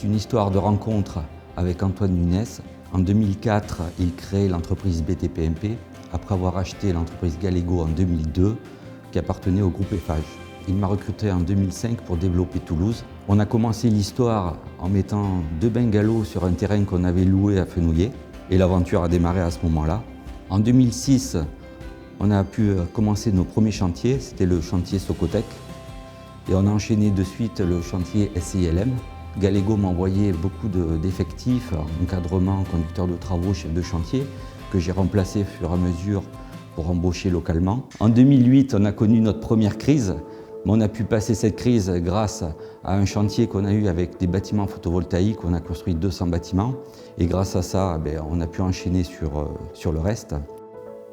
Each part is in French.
une histoire de rencontre avec Antoine Nunes. En 2004, il crée l'entreprise BTPMP après avoir acheté l'entreprise Gallego en 2002 qui appartenait au groupe Eiffage. Il m'a recruté en 2005 pour développer Toulouse. On a commencé l'histoire en mettant 2 bungalows sur un terrain qu'on avait loué à Fenouillet et l'aventure a démarré à ce moment-là. En 2006, on a pu commencer nos premiers chantiers, c'était le chantier Socotec et on a enchaîné de suite le chantier SILM. Gallego m'a envoyé beaucoup d'effectifs, encadrement, conducteur de travaux, chef de chantier, que j'ai remplacé au fur et à mesure pour embaucher localement. En 2008, on a connu notre première crise, mais on a pu passer cette crise grâce à un chantier qu'on a eu avec des bâtiments photovoltaïques. On a construit 200 bâtiments et grâce à ça, on a pu enchaîner sur le reste.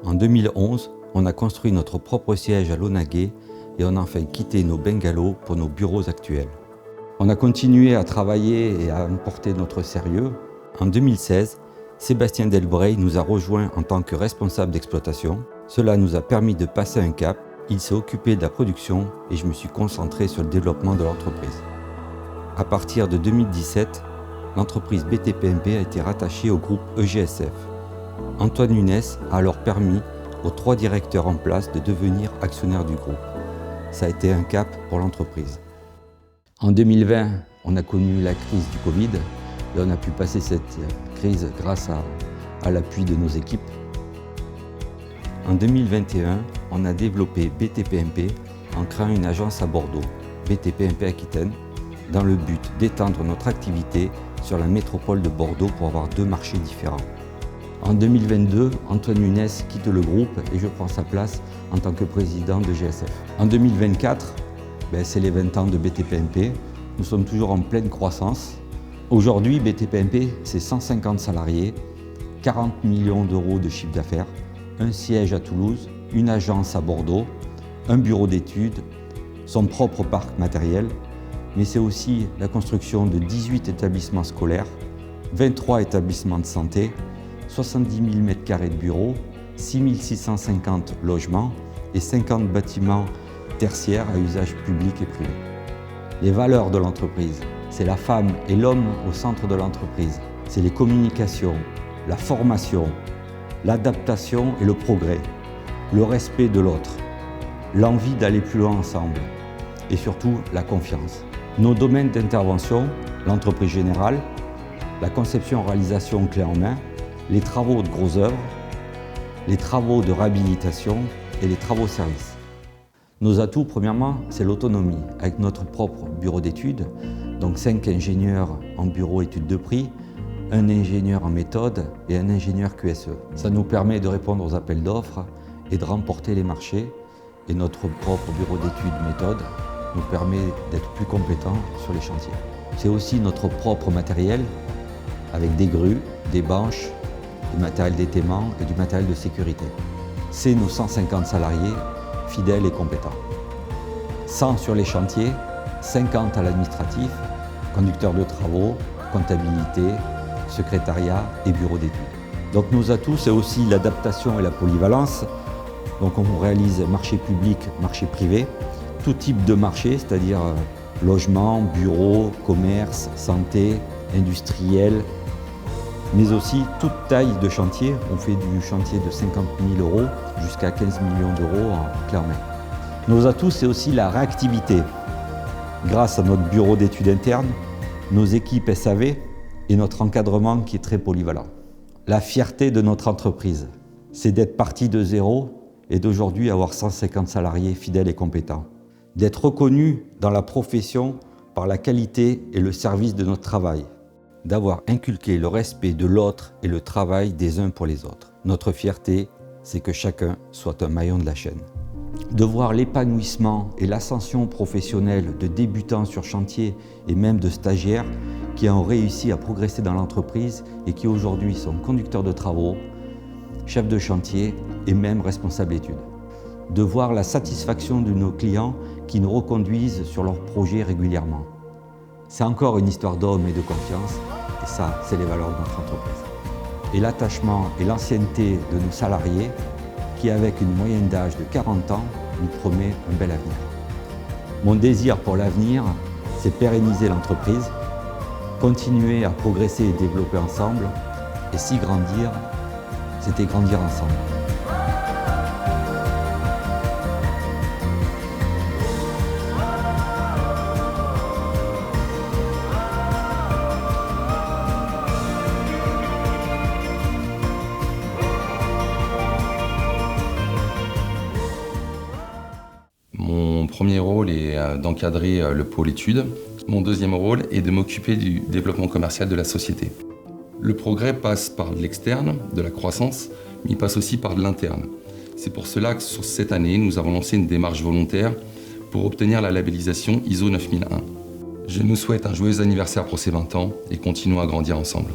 En 2011, on a construit notre propre siège à Launaguet et on a enfin quitté nos bungalows pour nos bureaux actuels. On a continué à travailler et à importer notre sérieux. En 2016, Sébastien Delbray nous a rejoints en tant que responsable d'exploitation. Cela nous a permis de passer un cap. Il s'est occupé de la production et je me suis concentré sur le développement de l'entreprise. À partir de 2017, l'entreprise BTPMP a été rattachée au groupe EGSF. Antoine Nunes a alors permis aux 3 directeurs en place de devenir actionnaires du groupe. Ça a été un cap pour l'entreprise. En 2020, on a connu la crise du Covid et on a pu passer cette crise grâce à l'appui de nos équipes. En 2021, on a développé BTPMP en créant une agence à Bordeaux, BTPMP Aquitaine, dans le but d'étendre notre activité sur la métropole de Bordeaux pour avoir 2 marchés différents. En 2022, Antoine Nunes quitte le groupe et je prends sa place en tant que président de GSF. En 2024, c'est les 20 ans de BTPMP. Nous sommes toujours en pleine croissance. Aujourd'hui, BTPMP, c'est 150 salariés, 40 millions d'euros de chiffre d'affaires, un siège à Toulouse, une agence à Bordeaux, un bureau d'études, son propre parc matériel, mais c'est aussi la construction de 18 établissements scolaires, 23 établissements de santé, 70 000 m² de bureaux, 6 650 logements et 50 bâtiments tertiaires à usage public et privé. Les valeurs de l'entreprise, c'est la femme et l'homme au centre de l'entreprise. C'est les communications, la formation, l'adaptation et le progrès, le respect de l'autre, l'envie d'aller plus loin ensemble et surtout la confiance. Nos domaines d'intervention, l'entreprise générale, la conception-réalisation clé en main, les travaux de gros œuvres, les travaux de réhabilitation et les travaux services. Nos atouts, premièrement, c'est l'autonomie, avec notre propre bureau d'études, donc 5 ingénieurs en bureau études de prix, un ingénieur en méthode et un ingénieur QSE. Ça nous permet de répondre aux appels d'offres et de remporter les marchés. Et notre propre bureau d'études méthode nous permet d'être plus compétents sur les chantiers. C'est aussi notre propre matériel, avec des grues, des banches, du matériel d'étaiement et du matériel de sécurité. C'est nos 150 salariés fidèles et compétents. 100 sur les chantiers, 50 à l'administratif, conducteurs de travaux, comptabilité, secrétariat et bureau d'études. Donc nos atouts, c'est aussi l'adaptation et la polyvalence. Donc on réalise marché public, marché privé, tout type de marché, c'est-à-dire logement, bureau, commerce, santé, industriel, mais aussi toute taille de chantier. On fait du chantier de 50 000 € jusqu'à 15 millions d'euros en clé en main. Nos atouts, c'est aussi la réactivité. Grâce à notre bureau d'études interne, nos équipes SAV et notre encadrement qui est très polyvalent. La fierté de notre entreprise, c'est d'être parti de zéro et d'aujourd'hui avoir 150 salariés fidèles et compétents. D'être reconnu dans la profession par la qualité et le service de notre travail. D'avoir inculqué le respect de l'autre et le travail des uns pour les autres. Notre fierté, c'est que chacun soit un maillon de la chaîne. De voir l'épanouissement et l'ascension professionnelle de débutants sur chantier et même de stagiaires qui ont réussi à progresser dans l'entreprise et qui aujourd'hui sont conducteurs de travaux, chefs de chantier et même responsables d'études. De voir la satisfaction de nos clients qui nous reconduisent sur leurs projets régulièrement. C'est encore une histoire d'hommes et de confiance, et ça, c'est les valeurs de notre entreprise. Et l'attachement et l'ancienneté de nos salariés, qui avec une moyenne d'âge de 40 ans, nous promet un bel avenir. Mon désir pour l'avenir, c'est pérenniser l'entreprise, continuer à progresser et développer ensemble. Et si grandir, c'était grandir ensemble. Mon premier rôle est d'encadrer le pôle études. Mon deuxième rôle est de m'occuper du développement commercial de la société. Le progrès passe par l'externe, de la croissance, mais il passe aussi par de l'interne. C'est pour cela que sur cette année, nous avons lancé une démarche volontaire pour obtenir la labellisation ISO 9001. Je nous souhaite un joyeux anniversaire pour ces 20 ans et continuons à grandir ensemble.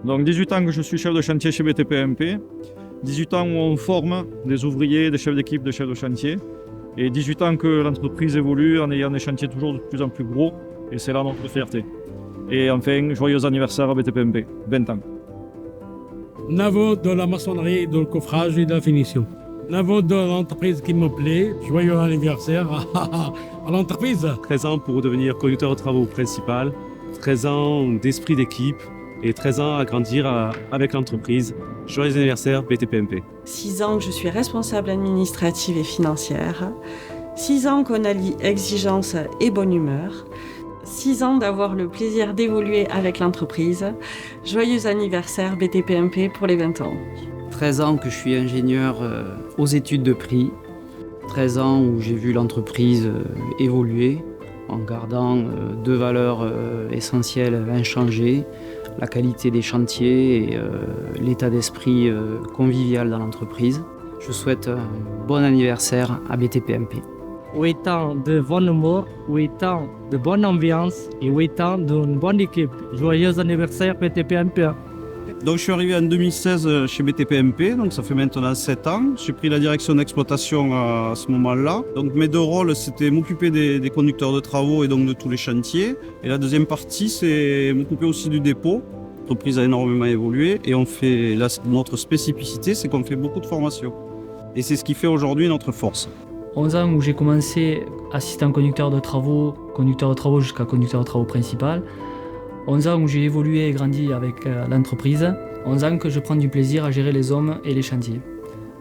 Donc 18 ans que je suis chef de chantier chez BTP-MP, 18 ans où on forme des ouvriers, des chefs d'équipe, des chefs de chantier, et 18 ans que l'entreprise évolue en ayant des chantiers toujours de plus en plus gros, et c'est là notre fierté. Et enfin, joyeux anniversaire à BTP-MP, 20 ans. Navo de la maçonnerie, de le coffrage et de la finition. Navo de l'entreprise qui me plaît, joyeux anniversaire à l'entreprise. 13 ans pour devenir conducteur de travaux principal, 13 ans d'esprit d'équipe et 13 ans à grandir avec l'entreprise. Joyeux anniversaire BTP-MP. 6 ans que je suis responsable administrative et financière. 6 ans qu'on allie exigence et bonne humeur. 6 ans d'avoir le plaisir d'évoluer avec l'entreprise. Joyeux anniversaire BTP-MP pour les 20 ans. 13 ans que je suis ingénieur aux études de prix. 13 ans où j'ai vu l'entreprise évoluer en gardant deux valeurs essentielles inchangées, la qualité des chantiers et l'état d'esprit convivial dans l'entreprise. Je souhaite un bon anniversaire à BTP-MP. 8 ans de bon humour, 8 ans de bonne ambiance et 8 ans d'une bonne équipe. Joyeux anniversaire BTP-MP. Donc je suis arrivé en 2016 chez BTP-MP, donc ça fait maintenant 7 ans. J'ai pris la direction d'exploitation à ce moment-là. Donc mes deux rôles, c'était m'occuper des conducteurs de travaux et donc de tous les chantiers. Et la deuxième partie, c'est m'occuper aussi du dépôt. L'entreprise a énormément évolué et notre spécificité, c'est qu'on fait beaucoup de formations. Et c'est ce qui fait aujourd'hui notre force. 11 ans où j'ai commencé assistant conducteur de travaux jusqu'à conducteur de travaux principal. 11 ans où j'ai évolué et grandi avec l'entreprise. 11 ans que je prends du plaisir à gérer les hommes et les chantiers.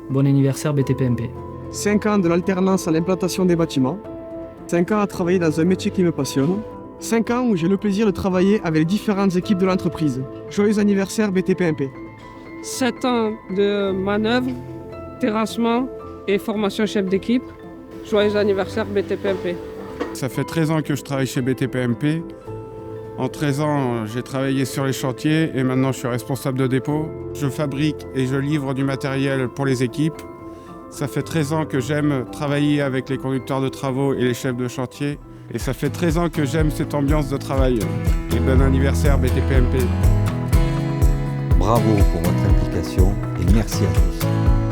Bon anniversaire BTP-MP. 5 ans de l'alternance à l'implantation des bâtiments. 5 ans à travailler dans un métier qui me passionne. 5 ans où j'ai le plaisir de travailler avec les différentes équipes de l'entreprise. Joyeux anniversaire BTP-MP. 7 ans de manœuvre, terrassement et formation chef d'équipe. Joyeux anniversaire BTP-MP. Ça fait 13 ans que je travaille chez BTP-MP. En 13 ans, j'ai travaillé sur les chantiers et maintenant je suis responsable de dépôt. Je fabrique et je livre du matériel pour les équipes. Ça fait 13 ans que j'aime travailler avec les conducteurs de travaux et les chefs de chantier. Et ça fait 13 ans que j'aime cette ambiance de travail. Et bon anniversaire BTP-MP. Bravo pour votre implication et merci à tous.